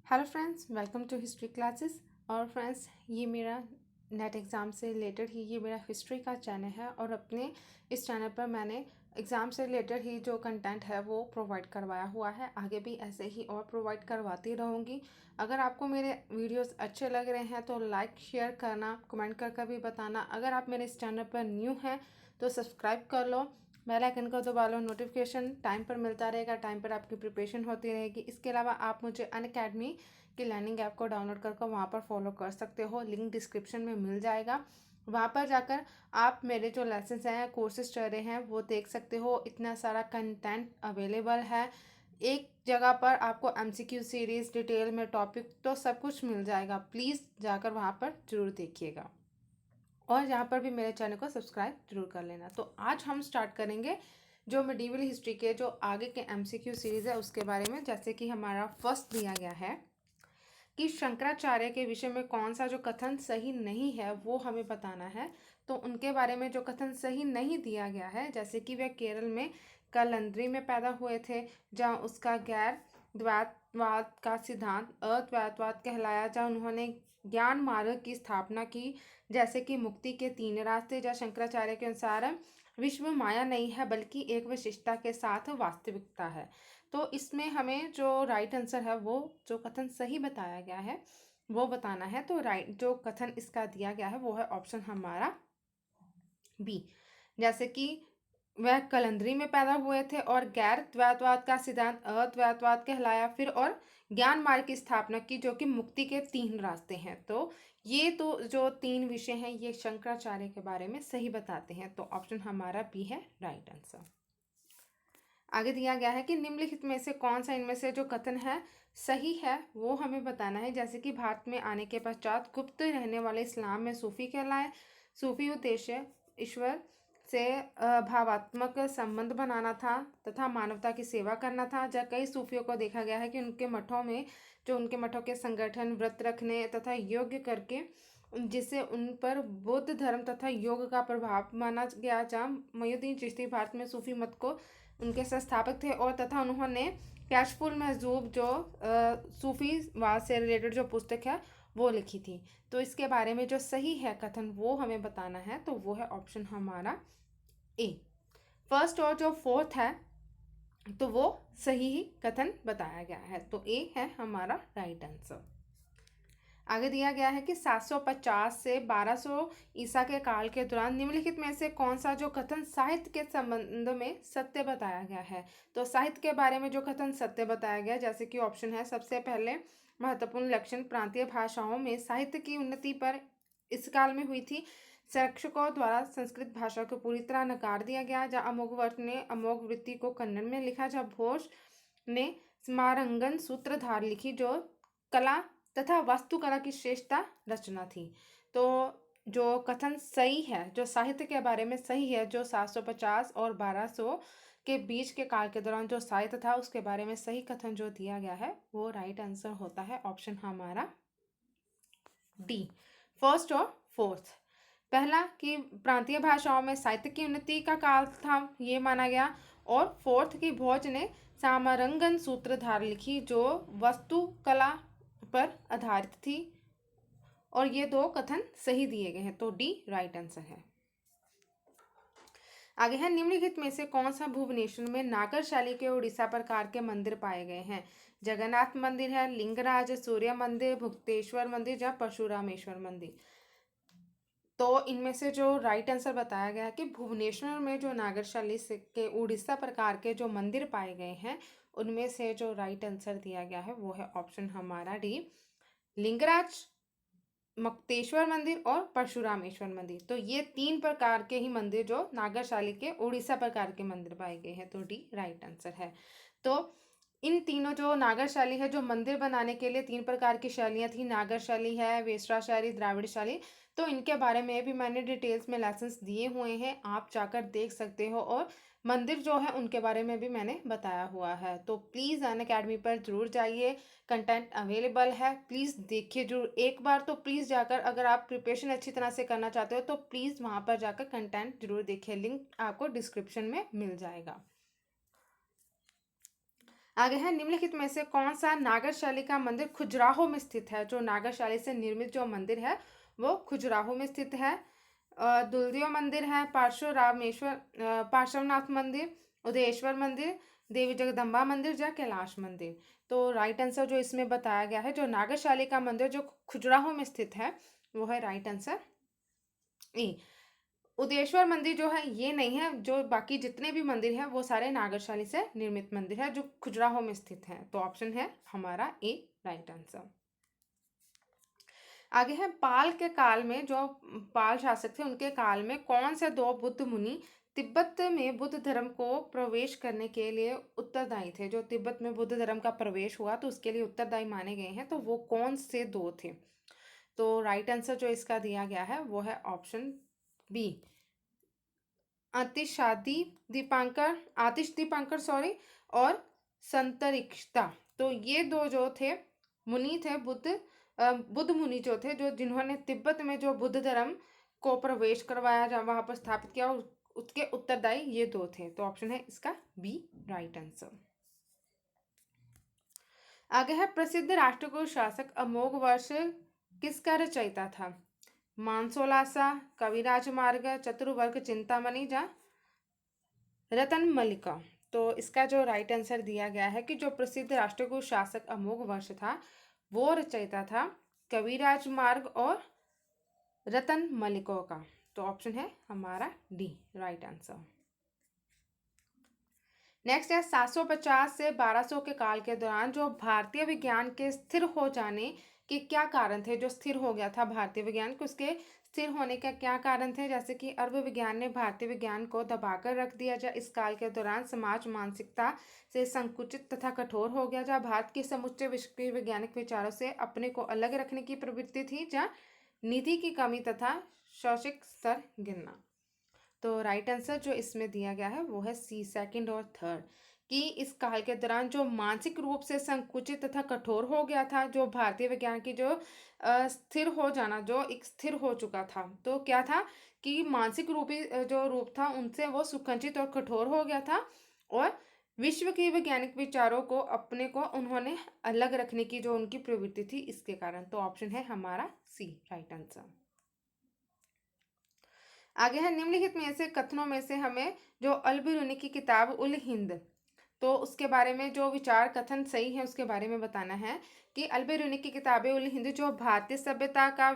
Hello friends, welcome to history classes. और friends, ये मेरा नेट एग्ज़ाम से रिलेटेड ही ये मेरा हिस्ट्री का चैनल है और अपने इस चैनल पर मैंने एग्ज़ाम से रिलेटेड ही जो कंटेंट है वो प्रोवाइड करवाया हुआ है। आगे भी ऐसे ही और प्रोवाइड करवाती रहूँगी। अगर आपको मेरे वीडियोस अच्छे लग रहे हैं तो लाइक शेयर करना, कमेंट कर कर भी बताना। अगर आप मेरे इस चैनल पर न्यू हैं तो सब्सक्राइब कर लो, बेल आइकन को दबा लो। नोटिफिकेशन टाइम पर मिलता रहेगा, टाइम पर आपकी प्रिपरेशन होती रहेगी। इसके अलावा आप मुझे अनअकैडमी की लर्निंग ऐप को डाउनलोड कर वहाँ पर फॉलो कर सकते हो। लिंक डिस्क्रिप्शन में मिल जाएगा। वहाँ पर जाकर आप मेरे जो लेसन्स हैं, कोर्सेज चल रहे हैं, वो देख सकते हो। इतना सारा कंटेंट अवेलेबल है। एक जगह पर आपको एमसीक्यू सीरीज़, डिटेल में टॉपिक, तो सब कुछ मिल जाएगा। प्लीज़ जाकर वहाँ पर ज़रूर देखिएगा और यहाँ पर भी मेरे चैनल को सब्सक्राइब जरूर कर लेना। तो आज हम स्टार्ट करेंगे जो मिडीवल हिस्ट्री के जो आगे के एमसीक्यू सीरीज़ है उसके बारे में। जैसे कि हमारा फर्स्ट दिया गया है कि शंकराचार्य के विषय में कौन सा जो कथन सही नहीं है वो हमें बताना है। तो उनके बारे में जो कथन सही नहीं दिया गया है, जैसे कि वे केरल में कलंद्री में पैदा हुए थे, जहाँ उसका गैर द्वैतवाद का सिद्धांत अद्वैतवाद कहलाया, जहाँ उन्होंने ज्ञान मार्ग की स्थापना की, जैसे कि मुक्ति के 3 रास्ते, जहाँ शंकराचार्य के अनुसार विश्व माया नहीं है बल्कि एक विशिष्टता के साथ वास्तविकता है। तो इसमें हमें जो राइट आंसर है वो जो कथन सही बताया गया है वो बताना है। तो राइट जो कथन इसका दिया गया है वो है ऑप्शन हमारा बी। जैसे कि वह कलंदरी में पैदा हुए थे और गैर द्वैतवाद का सिद्धांत अद्वैतवाद कहलाया, फिर और ज्ञान मार्ग की स्थापना की, जो कि मुक्ति के 3 रास्ते हैं। तो ये तो जो 3 विषय हैं ये शंकराचार्य के बारे में सही बताते हैं। तो ऑप्शन हमारा बी है राइट आंसर। आगे दिया गया है कि निम्नलिखित में से कौन सा इनमें से जो कथन है सही है वो हमें बताना है। जैसे कि भारत में आने के पश्चात गुप्त रहने वाले इस्लाम में सूफी कहलाए। सूफी उद्देश्य ईश्वर से भावात्मक संबंध बनाना था तथा मानवता की सेवा करना था। जब कई सूफियों को देखा गया है कि उनके मठों में जो उनके मठों के संगठन व्रत रखने तथा यज्ञ करके जिससे उन पर बौद्ध धर्म तथा योग का प्रभाव माना गया। जहाँ मोइनुद्दीन चिश्ती भारत में सूफी मत को उनके संस्थापक थे और तथा उन्होंने कैशफुल महजूब जो सूफीवाद से रिलेटेड जो पुस्तक है वो लिखी थी। तो इसके बारे में जो सही है कथन वो हमें बताना है। तो वो है ऑप्शन हमारा ए। फर्स्ट और जो फोर्थ है तो वो सही ही कथन बताया गया है। तो ए है हमारा राइट आंसर। आगे दिया गया है कि 750 से 1200 ईसा के काल के दौरान निम्नलिखित में से कौन सा जो कथन साहित्य के संबंध में सत्य बताया गया है। तो साहित्य के बारे में जो कथन सत्य बताया गया, जैसे कि ऑप्शन है सबसे पहले महत्वपूर्ण लक्षण प्रांतीय भाषाओं में साहित्य की उन्नति पर इस काल में हुई थी। संरक्षकों द्वारा संस्कृत भाषा को पूरी तरह नकार दिया गया। जहाँ अमोघवर्त ने अमोघ वृत्ति को कन्नड़ में लिखा। जहाँ घोष ने स्मारंगन सूत्रधार लिखी जो कला तथा वास्तुकला की श्रेष्ठता रचना थी। तो जो कथन सही है, जो साहित्य के बारे में सही है, जो 750 और 1200 के बीच के काल के दौरान जो साहित्य था उसके बारे में सही कथन जो दिया गया है वो राइट आंसर होता है ऑप्शन हमारा डी। फर्स्ट और फोर्थ, पहला कि प्रांतीय भाषाओं में साहित्य की उन्नति का काल था ये माना गया, और फोर्थ की भोज ने सामरंगन सूत्रधार लिखी जो वास्तुकला पर आधारित थी। और ये 2 कथन सही दिए गए हैं। तो डी राइट आंसर है। आगे है निम्नलिखित में से कौन सा भुवनेश्वर में नागर शैली के उड़ीसा प्रकार के मंदिर पाए गए हैं। जगन्नाथ मंदिर है, लिंगराज, सूर्य मंदिर, भुक्तेश्वर मंदिर या परशुरामेश्वर मंदिर। तो इनमें से जो राइट आंसर बताया गया है कि भुवनेश्वर में जो नागर शैली के उड़ीसा प्रकार के जो मंदिर पाए गए हैं उनमें से जो राइट आंसर दिया गया है वो है ऑप्शन हमारा डी, लिंगराज, मुक्तेश्वर मंदिर और परशुरामेश्वर मंदिर। तो ये 3 प्रकार के ही मंदिर जो नागरशाली के उड़ीसा प्रकार के मंदिर पाए गए हैं। तो डी राइट आंसर है। तो इन तीनों जो नागरशैली है, जो मंदिर बनाने के लिए 3 प्रकार की शैलियाँ थी, नागरशैली है, वेसरा शैली, द्राविड़ शैली। तो इनके बारे में भी मैंने डिटेल्स में लेसन्स दिए हुए हैं, आप जाकर देख सकते हो। और मंदिर जो है उनके बारे में भी मैंने बताया हुआ है। तो प्लीज़ अनअकैडमी पर ज़रूर जाइए, कंटेंट अवेलेबल है, प्लीज़ देखिए जरूर एक बार। तो प्लीज़ जाकर अगर आप प्रिपरेशन अच्छी तरह से करना चाहते हो तो प्लीज़ वहाँ पर जाकर कंटेंट जरूर देखिए, लिंक आपको डिस्क्रिप्शन में मिल जाएगा। आगे है, निम्नलिखित में से कौन सा नागरशाली का मंदिर खजुराहो में स्थित है? जो नागरशाली से निर्मित जो मंदिर है वो खजुराहो में स्थित है। दुलदेव मंदिर है, पार्श्वनाथ मंदिर, उदयेश्वर मंदिर, देवी जगदम्बा मंदिर या कैलाश मंदिर। तो राइट आंसर जो इसमें बताया गया है, जो नागरशाली का मंदिर जो खजुराहो में स्थित है, वो है राइट आंसर ए। उदयेश्वर मंदिर जो है ये नहीं है, जो बाकी जितने भी मंदिर हैं वो सारे नागरशाली से निर्मित मंदिर है जो खजुराहो में स्थित है। तो ऑप्शन है हमारा ए राइट आंसर। आगे है, पाल के काल में जो पाल शासक थे उनके काल में कौन से दो बुद्ध मुनि तिब्बत में बुद्ध धर्म को प्रवेश करने के लिए उत्तरदायी थे? जो तिब्बत में बुद्ध धर्म का प्रवेश हुआ तो उसके लिए उत्तरदायी माने गए हैं, तो वो कौन से दो थे? तो राइट आंसर जो इसका दिया गया है वो है ऑप्शन बी, आतिश दीपांकर सॉरी, और संतरिक्षता। तो ये दो जो थे मुनि थे, बुद्ध मुनि जो थे, जो जिन्होंने तिब्बत में जो बुद्ध धर्म को प्रवेश करवाया, जहाँ वहां पर स्थापित किया, उसके उत्तरदायी ये दो थे। तो ऑप्शन है इसका बी राइट आंसर। आगे है, प्रसिद्ध राष्ट्रकूट शासक अमोघ वर्ष किसका रचयिता था? मानसोलासा, कविराज मार्ग, चतुर्वर्ग चिंतामणि या रतन मल्लिका। तो इसका जो राइट आंसर दिया गया है कि जो प्रसिद्ध राष्ट्रकूट शासक अमोघ वर्ष था वो रचयिता था कविराज मार्ग और रतन मल्लिका का। तो ऑप्शन है हमारा डी राइट आंसर। नेक्स्ट है, 750 से 1200 के काल के दौरान जो भारतीय विज्ञान के स्थिर हो जाने के क्या कारण थे? जो स्थिर हो गया था भारतीय विज्ञान को, उसके स्थिर होने का क्या कारण थे? जैसे कि अरब विज्ञान ने भारतीय विज्ञान को दबाकर रख दिया, जा इस काल के दौरान समाज मानसिकता से संकुचित तथा कठोर हो गया, जहाँ भारत के समुच्चय विश्व के वैज्ञानिक विचारों से अपने को अलग रखने की प्रवृत्ति थी, जहाँ निधि की कमी तथा शैक्षिक स्तर गिरना। तो राइट आंसर जो इसमें दिया गया है वो है सी, सेकंड और थर्ड, कि इस काल के दौरान जो मानसिक रूप से संकुचित तथा कठोर हो गया था, जो भारतीय विज्ञान की जो स्थिर हो जाना, जो एक स्थिर हो चुका था, तो क्या था कि मानसिक रूपी जो रूप था उनसे वो सुसंकुचित और कठोर हो गया था, और विश्व के वैज्ञानिक विचारों को अपने को उन्होंने अलग रखने की जो उनकी प्रवृत्ति थी, इसके कारण। तो ऑप्शन है हमारा सी राइट आंसर। आगे है, निम्नलिखित में से कथनों में से हमें जो अल-बिरूनी की किताब उल हिंद, तो उसके बारे में जो विचार कथन सही है उसके बारे में बताना है कि अल-बिरूनी की किताब उल हिंद जो भारतीय सभ्यता का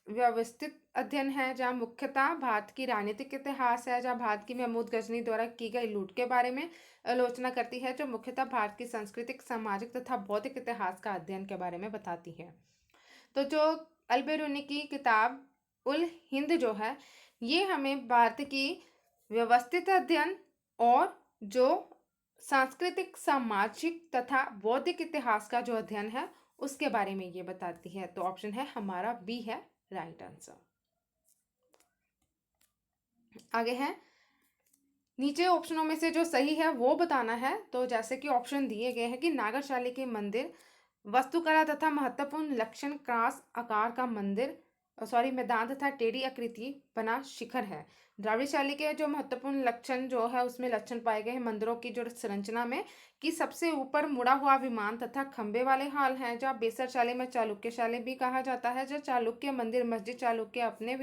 व्यवस्थित अध्ययन है, जहाँ मुख्यतः भारत की राजनीतिक इतिहास है, जहाँ भारत की महमूद गजनी द्वारा की गई लूट के बारे में आलोचना करती है, जो मुख्यतः भारत की सांस्कृतिक, सामाजिक तथा बौद्धिक इतिहास का अध्ययन के बारे में बताती है। तो जो अल-बिरूनी की किताब उल हिंद जो है ये हमें भारत की व्यवस्थित अध्ययन और जो सांस्कृतिक, सामाजिक तथा बौद्धिक इतिहास का जो अध्ययन है उसके बारे में ये बताती है। तो ऑप्शन है हमारा बी है राइट आंसर। आगे है, नीचे ऑप्शनों में से जो सही है वो बताना है। तो जैसे कि ऑप्शन दिए गए हैं कि नागरशाली के मंदिर वास्तुकला तथा महत्वपूर्ण लक्षण क्रॉस आकार का मंदिर, मैदान तथा टेढ़ी आकृति बना शिखर है। द्राविड़शाली के जो महत्वपूर्ण लक्षण जो है उसमें लक्षण पाए गए हैं मंदिरों की जो संरचना में, कि सबसे ऊपर मुड़ा हुआ विमान तथा खंबे वाले हॉल हैं। जहाँ बेसरशाली में चालुक्यशाली भी कहा जाता है, जो चालुक्य मंदिर मस्जिद चालुक्य अपने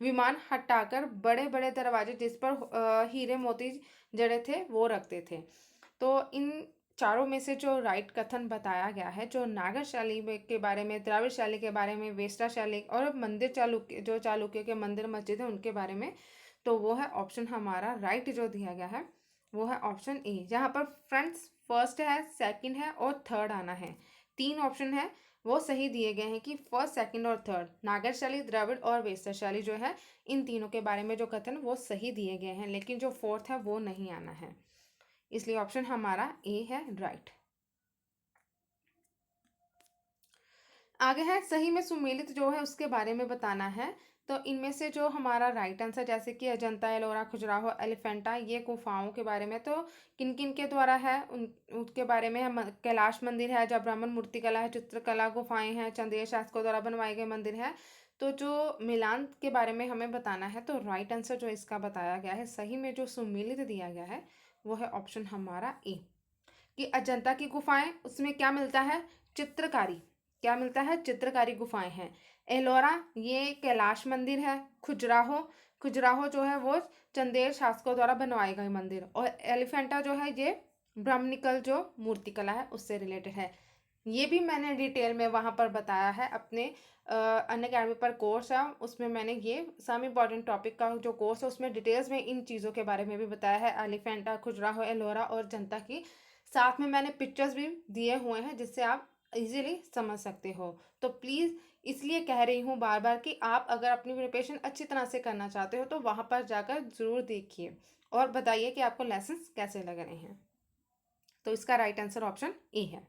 विमान हटाकर बड़े बड़े दरवाजे जिस पर हीरे मोती जड़े थे वो रखते थे। तो इन चारों में से जो राइट कथन बताया गया है, जो नागरशाली के बारे में, द्राविड़शाली के बारे में, वेस्टरशाली और मंदिर चालुक्य, जो चालुक्य के मंदिर मस्जिद है उनके बारे में, तो वो है ऑप्शन हमारा राइट जो दिया गया है वो है ऑप्शन ए, जहाँ पर फ्रेंड्स फर्स्ट है, सेकंड है और थर्ड आना है। 3 ऑप्शन है वो सही दिए गए हैं कि फर्स्ट, सेकंड और थर्ड, नागरशाली, द्रविड़ और वेस्टरशाली जो है इन तीनों के बारे में जो कथन वो सही दिए गए हैं, लेकिन जो फोर्थ है वो नहीं आना है, इसलिए ऑप्शन हमारा ए है राइट। आगे है, सही में सुमेलित जो है उसके बारे में बताना है। तो इनमें से जो हमारा राइट आंसर, जैसे कि अजंता, एलोरा, खजुराहो, एलिफेंटा, ये गुफाओं के बारे में, तो किन किन के द्वारा है उनके बारे में हम, कैलाश मंदिर है जहाँ ब्राह्मण मूर्तिकला है, चित्रकला, गुफाएं हैं, चंदेल शासकों द्वारा बनवाए गए मंदिर है। तो जो मिलान के बारे में हमें बताना है, तो राइट आंसर जो इसका बताया गया है सही में जो सुमेलित दिया गया है वो है ऑप्शन हमारा ए। कि अजंता की गुफाएं, उसमें क्या मिलता है, चित्रकारी, क्या मिलता है, चित्रकारी गुफाएं हैं। एलोरा ये कैलाश मंदिर है। खुजराहो, खुजराहो जो है वो चंदेल शासकों द्वारा बनवाए गए मंदिर। और एलिफेंटा जो है ये ब्राह्मणिकल जो मूर्तिकला है उससे रिलेटेड है। ये भी मैंने डिटेल में वहाँ पर बताया है अपने अनअकैडमी पर कोर्स है, उसमें मैंने ये सम इम्पॉर्टेंट टॉपिक का जो कोर्स है उसमें डिटेल्स में इन चीज़ों के बारे में भी बताया है, एलिफेंटा, खुजराहो, एलोरा और जनता की। साथ में मैंने पिक्चर्स भी दिए हुए हैं जिससे आप इजीली समझ सकते हो। तो प्लीज़ इसलिए कह रही हूँ बार बार कि आप अगर अपनी प्रिपरेशन अच्छी तरह से करना चाहते हो तो वहाँ पर जाकर ज़रूर देखिए और बताइए कि आपको लेसन्स कैसे लग रहे हैं। तो इसका राइट आंसर ऑप्शन ए है।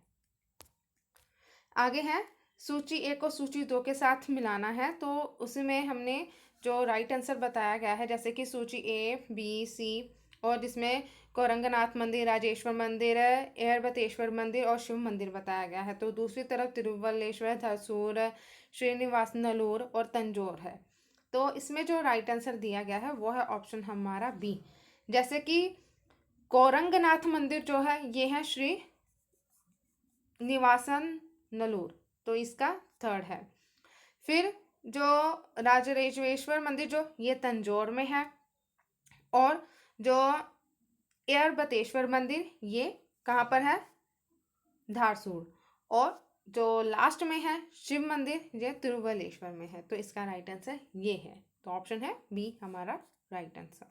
आगे है सूची ए को सूची 2 के साथ मिलाना है, तो उसमें हमने जो राइट आंसर बताया गया है, जैसे कि सूची ए, बी, सी, और जिसमें कोरंगनाथ मंदिर, राजेश्वर मंदिर, एयरबतेश्वर मंदिर और शिव मंदिर बताया गया है। तो दूसरी तरफ तिरुवल्लेश्वर, धरसूर, श्रीनिवास नलूर और तंजौर है। तो इसमें जो राइट आंसर दिया गया है वो है ऑप्शन हमारा बी। जैसे कि कोरंगनाथ मंदिर जो है ये है श्री निवासन नलूर, तो इसका थर्ड है। फिर जो राजराजेश्वर मंदिर जो ये तंजौर में है, और जो एयरबतेश्वर मंदिर ये कहाँ पर है, धारसूर, और जो लास्ट में है शिव मंदिर ये तिरुवल्लेश्वर में है। तो इसका राइट आंसर ये है। तो ऑप्शन है बी हमारा राइट आंसर।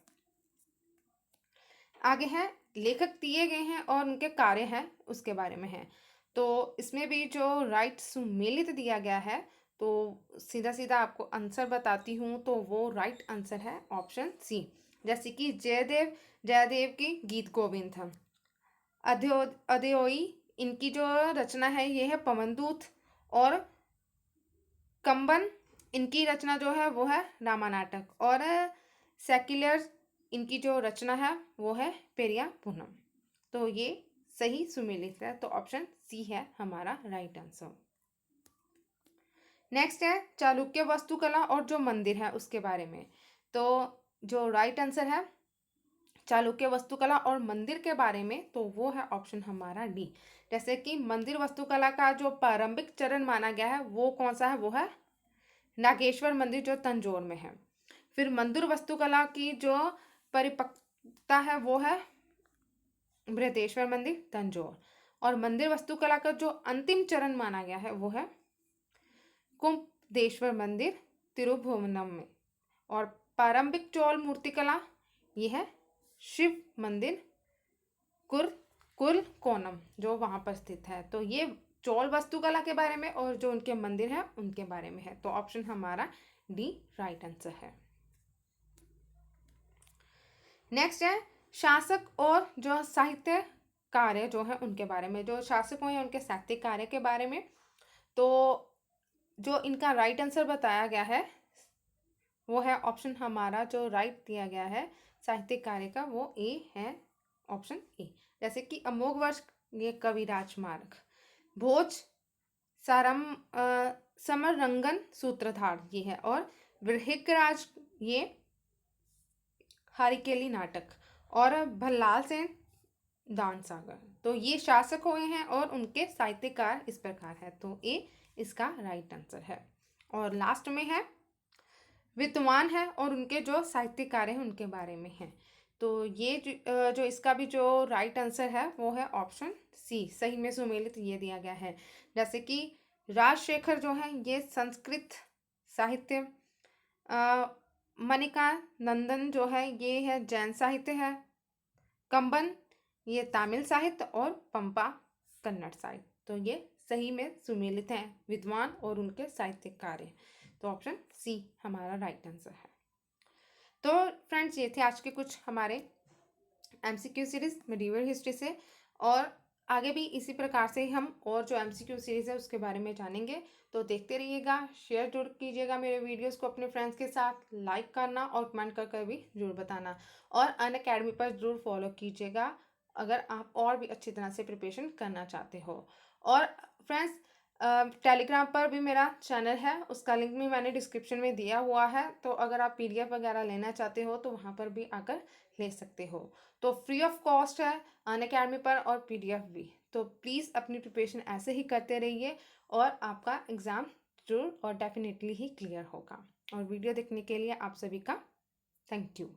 आगे है लेखक दिए गए हैं और उनके कार्य हैं उसके बारे में है। तो इसमें भी जो राइट सुमेलित दिया गया है, तो सीधा सीधा आपको आंसर बताती हूँ, तो वो राइट आंसर है ऑप्शन सी। जैसे कि जयदेव, जयदेव की गीत गोविंद था। अध्योई इनकी जो रचना है ये है पवनदूत, और कंबन इनकी रचना जो है वो है रामा नाटक, और सेक्युलर इनकी जो रचना है वो है पेरिया पूनम। तो ये सही सुमेलित है, तो ऑप्शन सी है हमारा राइट आंसर। नेक्स्ट है चालुक्य वास्तुकला और जो मंदिर है उसके बारे में। तो जो राइट आंसर है चालुक्य वास्तुकला और मंदिर के बारे में, तो वो है ऑप्शन हमारा डी। जैसे कि मंदिर वास्तुकला का जो प्रारंभिक चरण माना गया है वो कौन सा है, वो है नागेश्वर मंदिर जो तंजौर में है। फिर मंदिर वास्तुकला की जो परिपक्वता है वो है बृहदेश्वर मंदिर तंजौर, और मंदिर वास्तुकला का जो अंतिम चरण माना गया है वो है कुंभदेश्वर मंदिर तिरुभुवनम में। और प्रारंभिक चोल मूर्तिकला ये है शिव मंदिर कुरकोनम जो वहाँ पर स्थित है। तो ये चोल वास्तुकला के बारे में और जो उनके मंदिर हैं उनके बारे में है। तो ऑप्शन हमारा डी राइट आंसर है। नेक्स्ट है शासक और जो साहित्य कार्य जो है उनके बारे में, जो शासकों या उनके साहित्यिक कार्य के बारे में। तो जो इनका राइट आंसर बताया गया है वो है ऑप्शन हमारा जो राइट दिया गया है साहित्यिक कार्य का वो ए है, ऑप्शन ए। जैसे कि अमोघ वर्ष ये कविराज मार्ग, भोज सारम समररंगन सूत्रधार ये है, और बृहकराज ये हरिकेली नाटक, और भल्लाल सेन दान सागर। तो ये शासक हुए हैं और उनके साहित्यकार इस प्रकार है। तो ए इसका राइट आंसर है। और लास्ट में है विद्वान है और उनके जो साहित्यकार हैं उनके बारे में है। तो ये जो इसका भी जो राइट आंसर है वो है ऑप्शन सी, सही में सुमेलित ये दिया गया है। जैसे कि राजशेखर जो है ये संस्कृत साहित्य, मणिका नंदन जो है ये है जैन साहित्य है, कंबन ये तमिल साहित्य, और पंपा कन्नड़ साहित्य। तो ये सही में सुमेलित हैं विद्वान और उनके साहित्यिक कार्य। तो ऑप्शन सी हमारा राइट आंसर है। तो फ्रेंड्स ये थे आज के कुछ हमारे एमसीक्यू सीरीज मिडिवल हिस्ट्री से, और आगे भी इसी प्रकार से ही हम और जो एमसीक्यू सीरीज है उसके बारे में जानेंगे। तो देखते रहिएगा, शेयर जरूर कीजिएगा मेरे वीडियोस को अपने फ्रेंड्स के साथ, लाइक करना और कमेंट कर भी जरूर बताना, और अनअकैडमी पर जरूर फॉलो कीजिएगा अगर आप और भी अच्छी तरह से प्रिपरेशन करना चाहते हो। और फ्रेंड्स टेलीग्राम पर भी मेरा चैनल है, उसका लिंक भी मैंने डिस्क्रिप्शन में दिया हुआ है, तो अगर आप पीडीएफ वगैरह लेना चाहते हो तो वहाँ पर भी आकर ले सकते हो। तो फ्री ऑफ कॉस्ट है अनअकैडमी पर, और पीडीएफ भी। तो प्लीज़ अपनी प्रिपरेशन ऐसे ही करते रहिए और आपका एग्ज़ाम जरूर और डेफिनेटली ही क्लियर होगा। और वीडियो देखने के लिए आप सभी का थैंक यू।